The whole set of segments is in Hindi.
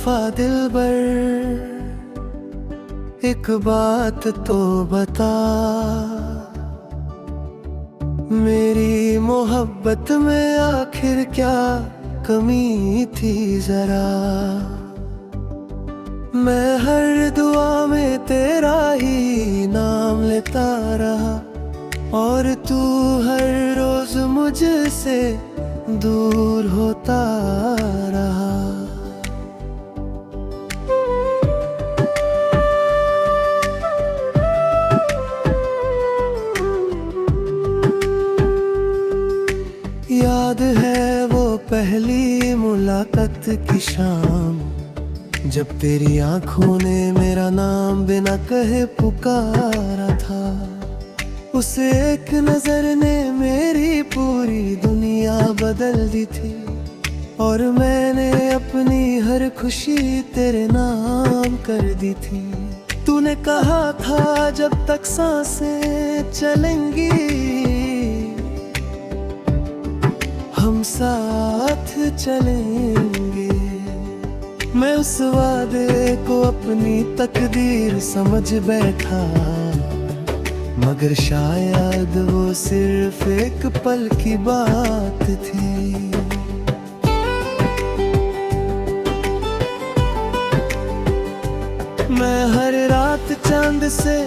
बेवफा दिलबर, एक बात तो बता, मेरी मोहब्बत में आखिर क्या कमी थी जरा। मैं हर दुआ में तेरा ही नाम लेता रहा, और तू हर रोज मुझसे दूर होता रहा। याद है वो पहली मुलाकात की शाम, जब तेरी आंखों ने मेरा नाम बिना कहे पुकारा था। उस एक नजर ने मेरी पूरी दुनिया बदल दी थी, और मैंने अपनी हर खुशी तेरे नाम कर दी थी। तूने कहा था जब तक सांसें चलेंगी हम साथ चलेंगे। मैं उस वादे को अपनी तकदीर समझ बैठा, मगर शायद वो सिर्फ एक पल की बात थी। मैं हर रात चांद से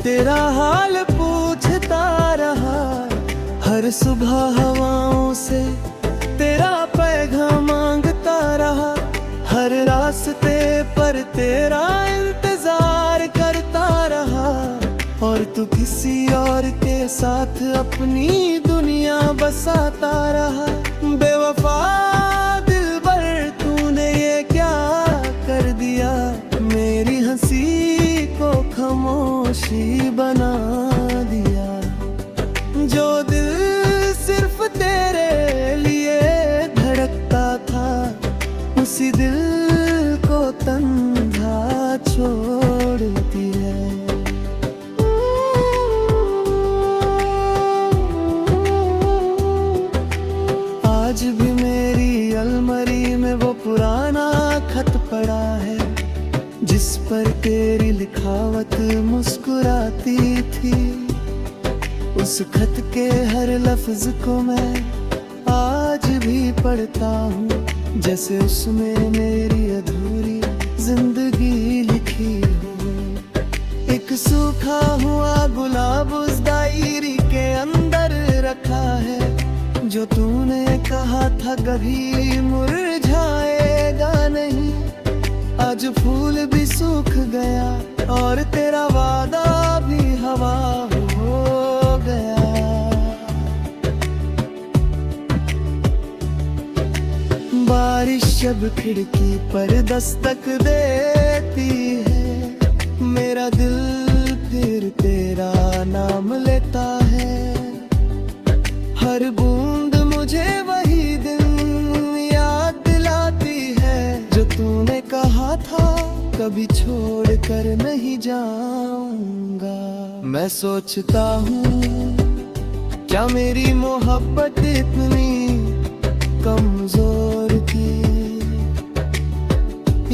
तेरा हाल पूछता रहा, हर सुबह हवाओं से तेरा पैगाम मांगता रहा, हर रास्ते पर तेरा इंतजार करता रहा, और तू किसी और के साथ अपनी दुनिया बसाता रहा। बेवफा दिलबर, तूने ये क्या कर दिया, मेरी हंसी को खामोशी बना दिया। जो दिल सिर्फ तेरे लिए धड़कता था, उसी दिल को तन्हा छोड़ दिया। आज भी मेरी अलमारी में वो पुराना खत पड़ा है, जिस पर तेरी लिखावट मुस्कुराती थी। उस खत के हर लफ्ज को मैं आज भी पढ़ता हूँ, जैसे उसमें मेरी अधूरी जिंदगी लिखी हो। एक सूखा हुआ गुलाब उस डायरी के अंदर रखा है, जो तूने कहा था कभी मुरझाएगा नहीं। आज फूल भी सूख गया और तेरा वादा भी हवा हो गया। बारिश जब खिड़की पर दस्तक देती है, मेरा दिल फिर तेरा नाम लेता है। हर बूंद मुझे वही दिन याद दिलाती है, जो तूने कहा था कभी छोड़ कर नहीं जाऊंगा। मैं सोचता हूँ क्या मेरी मोहब्बत इतनी कमजोर थी,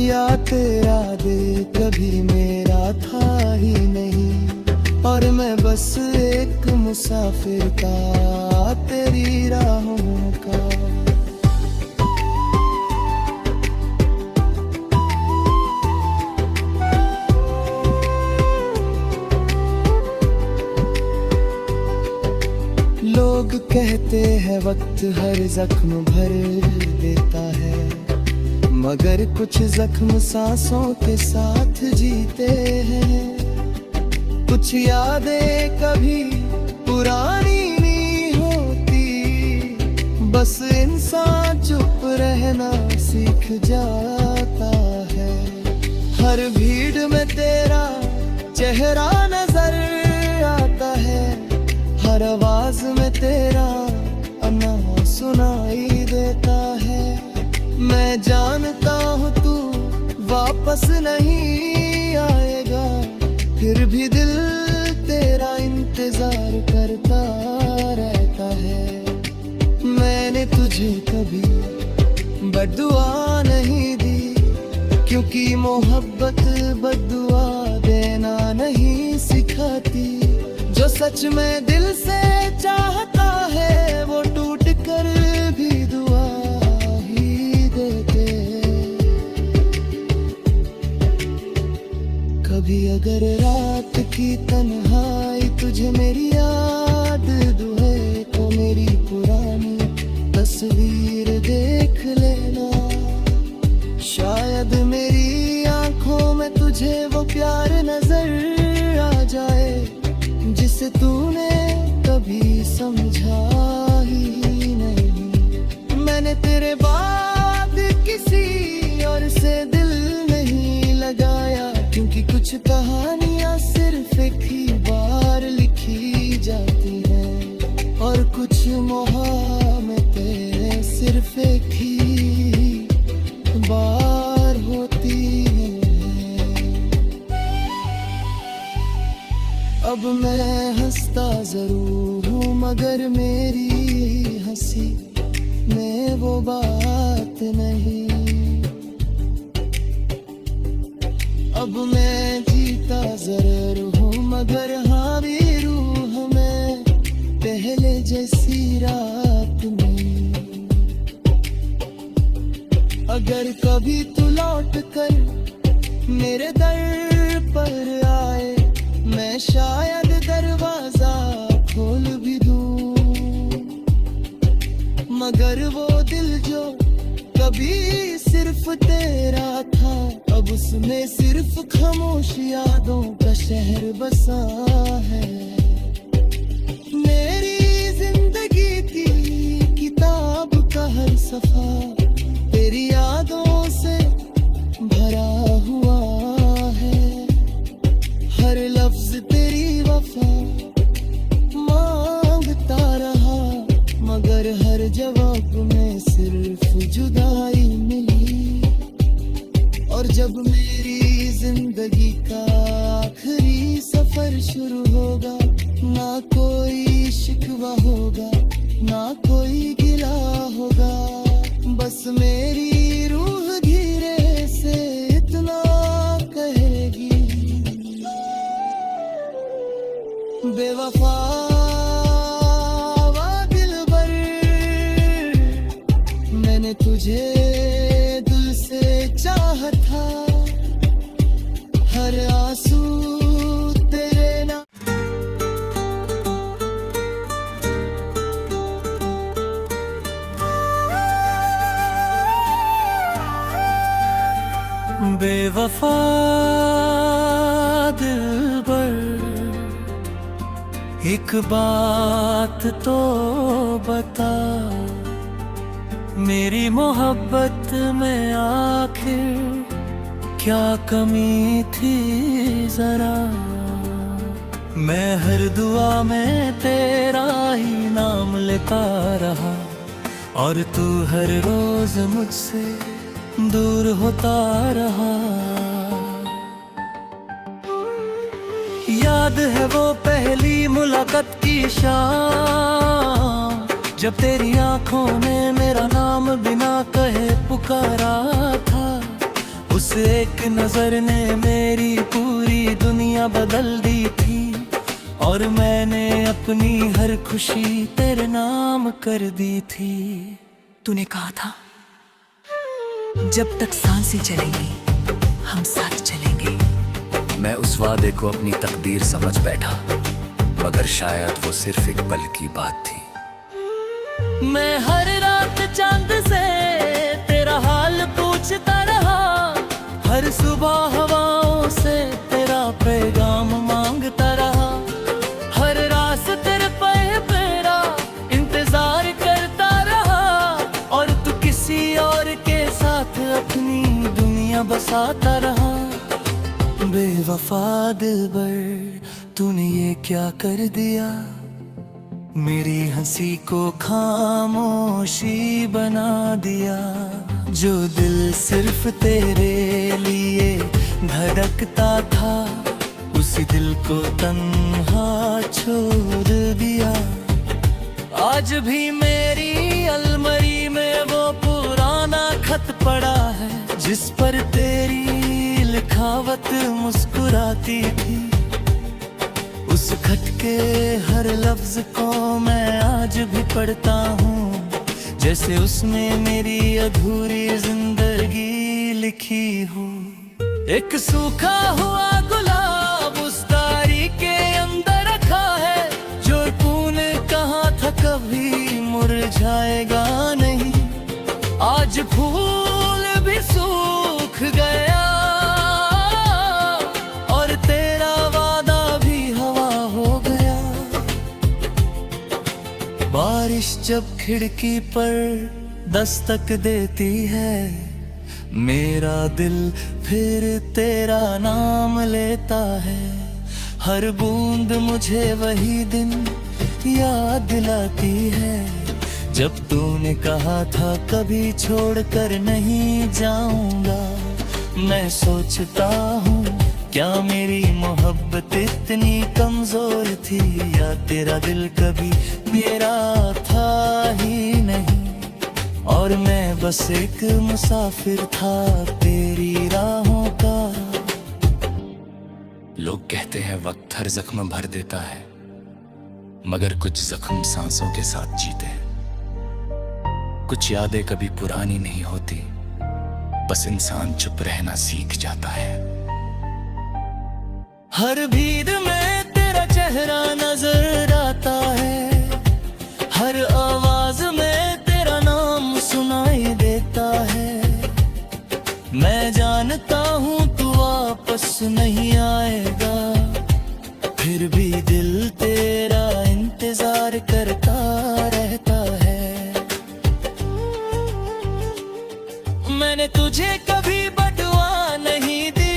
या तेरा दिल कभी मेरा था ही नहीं, और मैं बस एक मुसाफिर था तेरी राहों का। लोग कहते हैं वक्त हर जख्म भर देता है, मगर कुछ जख्म सांसों के साथ जीते हैं। कुछ यादें कभी पुरानी नहीं होती, बस इंसान चुप रहना सीख जाता है। हर भीड़ में तेरा चेहरा नजर आता है, हर आवाज में तेरा अन्ना सुनाई देता है। मैं जानता हूँ तू वापस नहीं आएगा, फिर भी दिल तेरा इंतजार करता रहता है। मैंने तुझे कभी बद्दुआ नहीं दी, क्योंकि मोहब्बत बद्दुआ देना नहीं सिखाती। जो सच में दिल से चाहता है वो टूट कर भी दुआ ही देते। कभी अगर रात की तन्हाई तुझे मेरी याद दुहे तो मेरी पुरानी तस्वीर देख लेना। शायद मेरी आंखों में तुझे वो प्यार नजर आ जाए जिसे तूने कभी समझा ही नहीं। मैंने तेरे बाद किसी और से दिल नहीं लगाया, क्योंकि कुछ कहानियां सिर्फ एक ही बार लिखी जाती हैं और कुछ मोहब्बतें सिर्फ एक ही बार होती है। अब मैं हंसता जरूर हूँ मगर मेरी हंसी में वो बात नहीं। अब मैं जीता जरूर हूँ मगर हाँ भी रूह में पहले जैसी रात में। अगर कभी तू लौट कर मेरे दर पर आए, मैं शायद दरवाजा खोल भी दूं, मगर वो दिल जो कभी सिर्फ तेरा था अब उसमें सिर्फ खामोश यादों का शहर बसा है। मेरी जिंदगी की किताब का हर सफा तेरी यादों से भरा हुआ है। हर लफ्ज तेरी वफा मांगता रहा, मगर हर जवाब में सिर्फ जुदाई मिली। और जब मेरी जिंदगी का आखिरी सफर शुरू होगा, ना कोई शिकवा होगा ना कोई गिला होगा, बस मेरी रूह धीरे से इतना कहेगी, बेवफा वा दिलबर, मैंने तुझे दिल से चाहा था। हर आंसू तेरे नाम। बेवफा दिलबर, एक बात तो बता, मेरी मोहब्बत में आखिर क्या कमी थी जरा। मैं हर दुआ में तेरा ही नाम लेता रहा और तू हर रोज मुझसे दूर होता रहा। याद है वो पहली मुलाकात की शाम, जब तेरी आंखों ने मेरा नाम बिना कहे पुकारा था। उस एक नजर ने मेरी पूरी दुनिया बदल दी थी और मैंने अपनी हर खुशी तेरे नाम कर दी थी। तूने कहा था जब तक सांसें चलेंगी हम साथ चलेंगे। मैं उस वादे को अपनी तकदीर समझ बैठा, मगर शायद वो सिर्फ एक पल की बात थी। मैं हर रात चांद से तेरा हाल पूछता रहा, हर सुबह हवाओं से तेरा पैगाम मांगता रहा। हर रात तेरे पे मेरा इंतजार करता रहा और तू किसी और के साथ अपनी दुनिया बसाता रहा। बेवफा दिलबर, तूने ये क्या कर दिया, मेरी हंसी को खामोशी बना दिया। जो दिल सिर्फ तेरे लिए धड़कता था, उसी दिल को तन्हा छोड़ दिया। आज भी मेरी अलमारी में वो पुराना खत पड़ा है जिस पर तेरी लिखावट मुस्कुराती थी। उस खत के हर लफ्ज को मैं आज भी पढ़ता हूँ, जैसे उसमें मेरी अधूरी जिंदगी लिखी हो। एक सूखा हुआ गुलाब उस तारीख के अंदर रखा है, जो तूने कहा था कभी मुरझाएगा नहीं। आज फूल भी सूख गया और तेरा वादा भी हवा हो गया। बारिश जब खिड़की पर दस्तक देती है, मेरा दिल फिर तेरा नाम लेता है। हर बूंद मुझे वही दिन याद दिलाती है, जब तूने कहा था कभी छोड़कर नहीं जाऊंगा। मैं सोचता हूँ क्या मेरी मोहब्बत इतनी कमजोर थी, या तेरा दिल कभी मेरा था ही नहीं, और मैं बस एक मुसाफिर था तेरी राहों का। लोग कहते हैं वक्त हर जख्म भर देता है, मगर कुछ जख्म सांसों के साथ जीते हैं। कुछ यादें कभी पुरानी नहीं होती, बस इंसान चुप रहना सीख जाता है। हर भीड़ में तेरा चेहरा नजर आता है, हर आवाज में तेरा नाम सुनाई देता है। मैं जानता हूँ तू वापस नहीं आएगा, फिर भी दिल तेरा इंतजार करता रहता है। मैंने तुझे कभी बदुआ नहीं दी,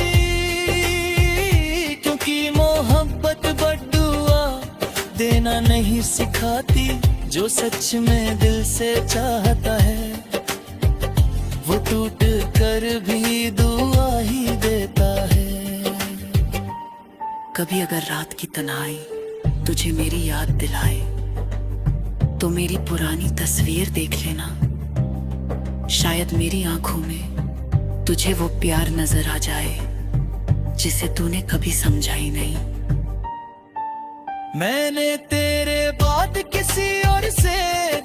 क्योंकि मोहब्बत बदुआ देना नहीं सिखाती। जो सच में दिल से चाहता है, वो टूट कर भी दुआ ही देता है। कभी अगर रात की तन्हाई तुझे मेरी याद दिलाए, तो मेरी पुरानी तस्वीर देख लेना। शायद मेरी आंखों में तुझे वो प्यार नजर आ जाए जिसे तूने कभी समझा ही नहीं। मैंने तेरे बाद किसी और से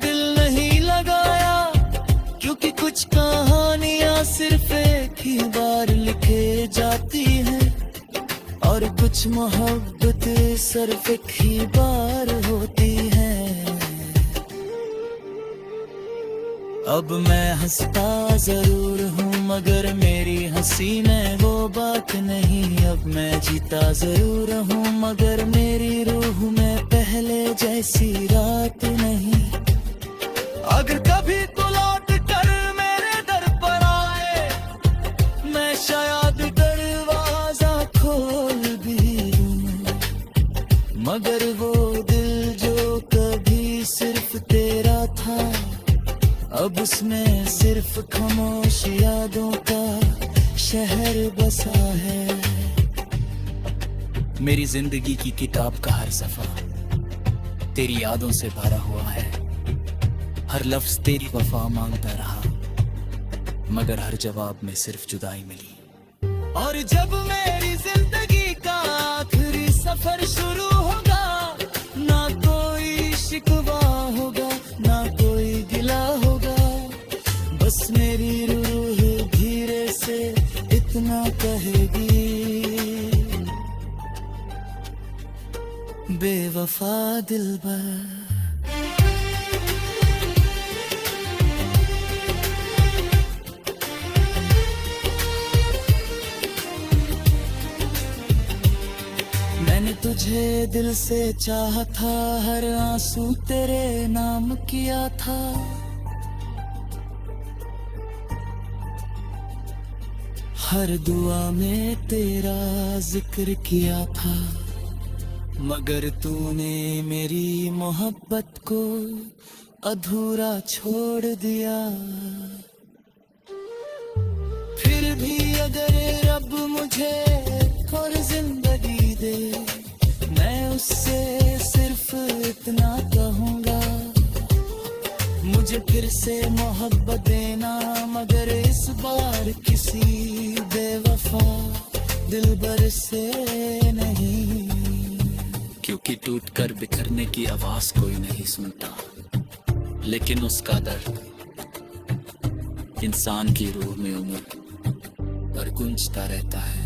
दिल नहीं लगाया, क्योंकि कुछ कहानियां सिर्फ एक ही बार लिखे जाती हैं, और कुछ मोहब्बत सिर्फ एक ही बार होती है। अब मैं हंसता जरूर हूँ, मगर मेरी हंसी में वो बात नहीं। अब मैं जीता जरूर हूँ, मगर मेरी रूह में पहले जैसी रात नहीं। अगर कभी तू लौट कर मेरे दर पर आए, मैं शायद दरवाजा खोल भी दूँ, मगर वो दिल जो कभी सिर्फ तेरा था, अब उसमें सिर्फ खामोश यादों का शहर बसा है। मेरी जिंदगी की किताब का हर सफा तेरी यादों से भरा हुआ है। हर लफ्ज तेरी वफा मांगता रहा, मगर हर जवाब में सिर्फ जुदाई मिली। और जब मेरी जिंदगी का आखिरी सफर शुरू होगा, ना कोई शिकवा होगा, ना कोई गिला होगा। बस मेरी रूह धीरे से इतना कहेगी, बेवफा दिलबर। मैंने तुझे दिल से चाहा था, हर आंसू तेरे नाम किया था। हर दुआ में तेरा जिक्र किया था, मगर तूने मेरी मोहब्बत को अधूरा छोड़ दिया। फिर भी अगर रब मुझे और जिंदगी दे, मैं उससे सिर्फ इतना कहूँगा, मुझे मुझे फिर से मोहब्बत देना, मगर इस बार किसी बेवफा दिलबर से नहीं। क्योंकि टूट कर बिखरने की आवाज कोई नहीं सुनता, लेकिन उसका दर्द इंसान की रूह में उम्र पर गूंजता रहता है।